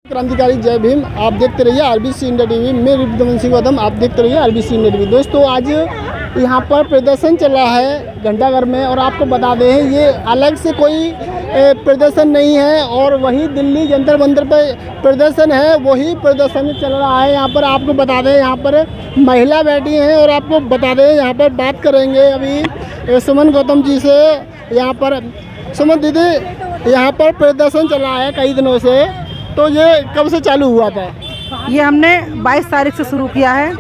क्रांतिकारी जय भीम। आप देखते रहिए आरबीसी इंडिया टीवी। मैं रिपुदमन सिंह गौतम, आप देखते रहिए आरबीसी इंडिया टीवी। दोस्तों, आज यहाँ पर प्रदर्शन चल रहा है घंटाघर में, और आपको बता दें ये अलग से कोई प्रदर्शन नहीं है, और वही दिल्ली जंतर मंतर पर प्रदर्शन है, वही प्रदर्शन चल रहा है। यहाँ पर आपको बता दें यहाँ पर महिला बैठी हैं, और आपको बता दें यहाँ पर बात करेंगे अभी सुमन गौतम जी से। यहाँ पर सुमन दीदी, यहाँ पर प्रदर्शन चल रहा है कई दिनों से, तो ये कब से चालू हुआ था? ये हमने 22 तारीख से शुरू किया है।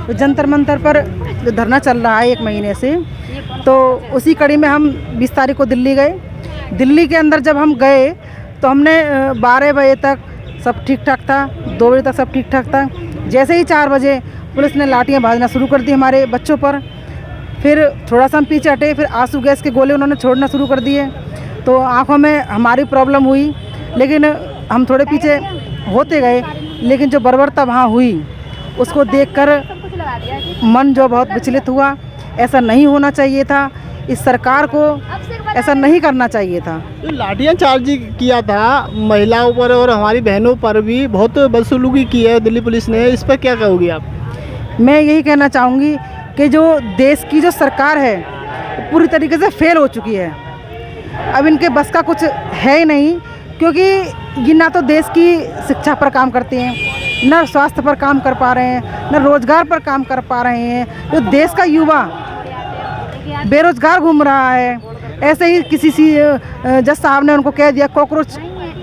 तो जंतर मंतर पर धरना चल रहा है 1 महीने से, तो उसी कड़ी में हम 20 तारीख को दिल्ली गए। दिल्ली के अंदर जब हम गए तो हमने 12 बजे तक सब ठीक ठाक था, 2 बजे तक सब ठीक ठाक था। जैसे ही 4 बजे पुलिस ने लाठियाँ भाजना शुरू कर दी हमारे बच्चों पर। फिर थोड़ा सा हम पीछे हटे, फिर आंसू गैस के गोले उन्होंने छोड़ना शुरू कर दिए। तो आँखों में हमारी प्रॉब्लम हुई, लेकिन हम थोड़े पीछे होते गए। लेकिन जो बर्बरता वहाँ हुई उसको देखकर मन जो बहुत विचलित हुआ। ऐसा नहीं होना चाहिए था, इस सरकार को ऐसा नहीं करना चाहिए था। तो लाठियाँ चार्ज किया था महिलाओं पर और हमारी बहनों पर भी बहुत बदसलूकी की है दिल्ली पुलिस ने, इस पर क्या कहोगी आप? मैं यही कहना चाहूँगी कि जो देश की जो सरकार है पूरी तरीके से फेल हो चुकी है। अब इनके बस का कुछ है ही नहीं, क्योंकि ये ना तो देश की शिक्षा पर काम करते हैं, न स्वास्थ्य पर काम कर पा रहे हैं, न रोजगार पर काम कर पा रहे हैं। जो देश का युवा बेरोजगार घूम रहा है, ऐसे ही किसी जज साहब ने उनको कह दिया कॉकरोच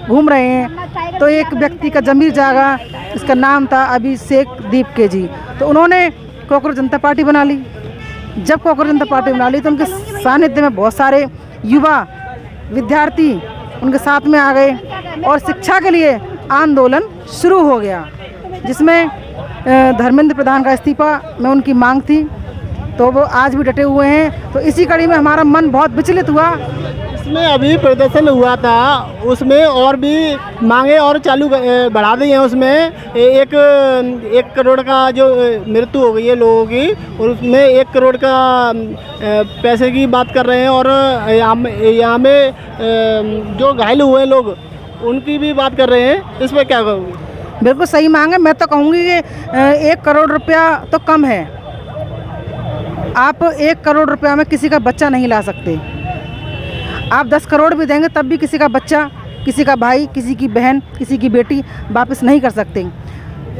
घूम रहे हैं। तो एक व्यक्ति का जमीर जागा, इसका नाम था अभिषेक दीप के जी, तो उन्होंने कॉकरोच जनता पार्टी बना ली। जब कॉकरोच जनता पार्टी बना ली तो उनके सानिध्य में बहुत सारे युवा विद्यार्थी उनके साथ में आ गए, और शिक्षा के लिए आंदोलन शुरू हो गया, जिसमें धर्मेंद्र प्रधान का इस्तीफा में उनकी मांग थी। तो वो आज भी डटे हुए हैं। तो इसी कड़ी में हमारा मन बहुत विचलित हुआ। इसमें अभी प्रदर्शन हुआ था, उसमें और भी मांगे और चालू बढ़ा दी हैं। उसमें 1 करोड़ का जो मृत्यु हो गई है लोगों की, और उसमें 1 करोड़ का पैसे की बात कर रहे हैं, और यहाँ में जो घायल हुए लोग उनकी भी बात कर रहे हैं। इस पर क्या कहोगे? बिल्कुल सही मांग है। मैं तो कहूँगी कि 1 करोड़ रुपया तो कम है। आप 1 करोड़ रुपया में किसी का बच्चा नहीं ला सकते। आप 10 करोड़ भी देंगे तब भी किसी का बच्चा, किसी का भाई, किसी की बहन, किसी की बेटी वापस नहीं कर सकते।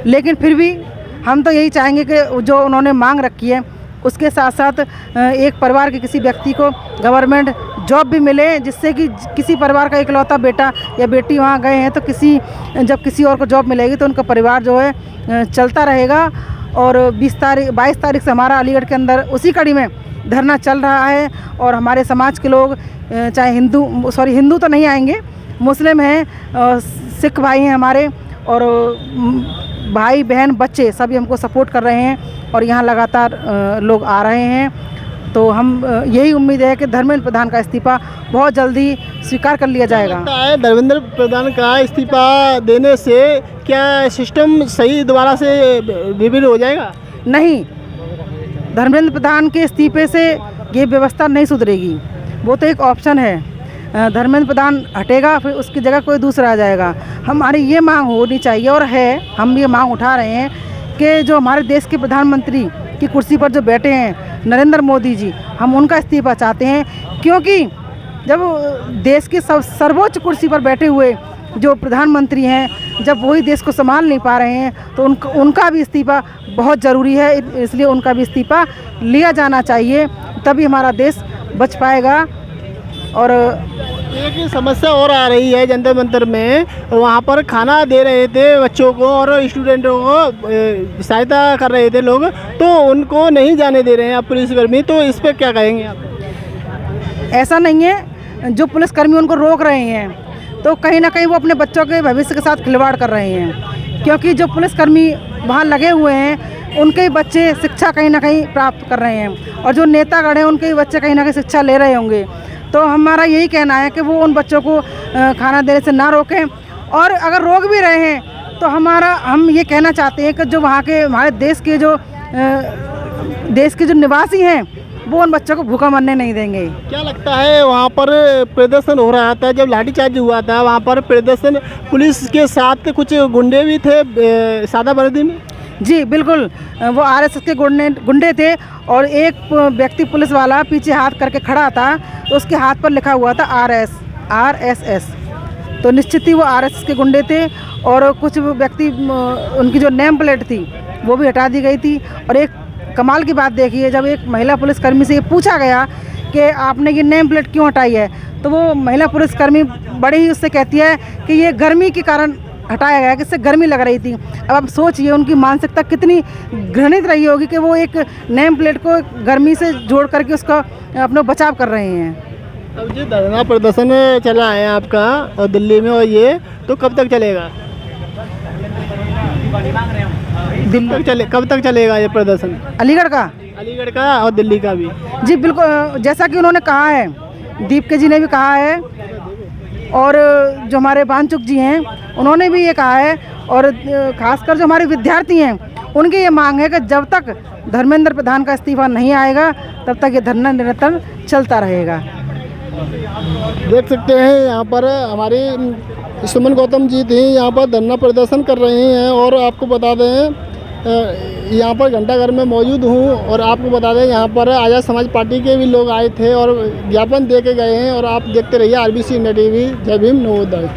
लेकिन फिर भी हम तो यही चाहेंगे कि जो उन्होंने मांग रखी है उसके साथ साथ एक परिवार के किसी व्यक्ति को गवर्नमेंट जॉब भी मिले, जिससे कि किसी परिवार का इकलौता बेटा या बेटी वहाँ गए हैं तो जब किसी और को जॉब मिलेगी तो उनका परिवार जो है चलता रहेगा। और 22 तारीख से हमारा अलीगढ़ के अंदर उसी कड़ी में धरना चल रहा है, और हमारे समाज के लोग चाहे हिंदू तो नहीं आएंगे, मुस्लिम हैं, सिख भाई हैं हमारे, और भाई बहन बच्चे सभी हमको सपोर्ट कर रहे हैं, और यहाँ लगातार लोग आ रहे हैं। तो हम यही उम्मीद है कि धर्मेंद्र प्रधान का इस्तीफा बहुत जल्दी स्वीकार कर लिया जाएगा। धर्मेंद्र प्रधान का इस्तीफा देने से क्या सिस्टम सही दोबारा से रिवील हो जाएगा? नहीं, धर्मेंद्र प्रधान के इस्तीफे से ये व्यवस्था नहीं सुधरेगी। वो तो एक ऑप्शन है। धर्मेंद्र प्रधान हटेगा, फिर उसकी जगह कोई दूसरा आ जाएगा। हमारी ये मांग होनी चाहिए, और है, हम ये मांग उठा रहे हैं कि जो हमारे देश के प्रधानमंत्री की कुर्सी पर जो बैठे हैं नरेंद्र मोदी जी, हम उनका इस्तीफा चाहते हैं। क्योंकि जब देश की सर्वोच्च कुर्सी पर बैठे हुए जो प्रधानमंत्री हैं, जब वही देश को संभाल नहीं पा रहे हैं, तो उनका भी इस्तीफा बहुत ज़रूरी है। इसलिए उनका भी इस्तीफा लिया जाना चाहिए, तभी हमारा देश बच पाएगा। और एक समस्या और आ रही है जंतर मंतर में, वहाँ पर खाना दे रहे थे बच्चों को और स्टूडेंटों को सहायता कर रहे थे लोग, तो उनको नहीं जाने दे रहे हैं अब पुलिसकर्मी। तो इस पर क्या कहेंगे आप? ऐसा नहीं है, जो पुलिसकर्मी उनको रोक रहे हैं तो कहीं ना कहीं वो अपने बच्चों के भविष्य के साथ खिलवाड़ कर रहे हैं। क्योंकि जो पुलिसकर्मी वहाँ लगे हुए हैं उनके बच्चे शिक्षा कहीं ना कहीं प्राप्त कर रहे हैं, और जो नेतागण हैं उनके बच्चे कहीं ना कहीं शिक्षा ले रहे होंगे। तो हमारा यही कहना है कि वो उन बच्चों को खाना देने से ना रोकें, और अगर रोक भी रहे हैं तो हम ये कहना चाहते हैं कि जो वहाँ के हमारे देश के जो निवासी हैं वो उन बच्चों को भूखा मरने नहीं देंगे। क्या लगता है वहाँ पर प्रदर्शन हो रहा था, जब लाठीचार्ज हुआ था वहाँ पर प्रदर्शन पुलिस के साथ कुछ गुंडे भी थे सादा वर्दी में? जी बिल्कुल, वो आरएसएस के गुंडे थे और एक व्यक्ति पुलिस वाला पीछे हाथ करके खड़ा था, तो उसके हाथ पर लिखा हुआ था आरएसएस, तो निश्चित ही वो आरएसएस के गुंडे थे। और कुछ व्यक्ति, उनकी जो नेम प्लेट थी वो भी हटा दी गई थी। और एक कमाल की बात देखिए, जब एक महिला पुलिसकर्मी से ये पूछा गया कि आपने ये नेम प्लेट क्यों हटाई है, तो वो महिला पुलिसकर्मी बड़ी ही उससे कहती है कि ये गर्मी के कारण हटाया गया, कि इससे गर्मी लग रही थी। अब आप सोचिए उनकी मानसिकता कितनी घृणित रही होगी कि वो एक नेम प्लेट को गर्मी से जोड़ करके उसका अपना बचाव कर रहे हैं। अब जो धरना प्रदर्शन चला है आपका और दिल्ली में, और ये तो कब तक चलेगा? कब तक चलेगा ये प्रदर्शन? अलीगढ़ का और दिल्ली का भी? जी बिल्कुल, जैसा कि उन्होंने कहा है, दीपके जी ने भी कहा है और जो हमारे बानचुक जी हैं उन्होंने भी ये कहा है, और खासकर जो हमारे विद्यार्थी हैं उनकी ये मांग है कि जब तक धर्मेंद्र प्रधान का इस्तीफा नहीं आएगा तब तक ये धरना निरंतर चलता रहेगा। देख सकते हैं यहाँ पर हमारी सुमन गौतम जी थी, यहाँ पर धरना प्रदर्शन कर रही हैं। और आपको बता दें यहाँ पर घंटाघर में मौजूद हूँ, और आपको बता दें यहाँ पर आज़ाद समाज पार्टी के भी लोग आए थे और ज्ञापन दे के गए हैं। और आप देखते रहिए RBC इंडिया TV। जय भीम, नमोदय।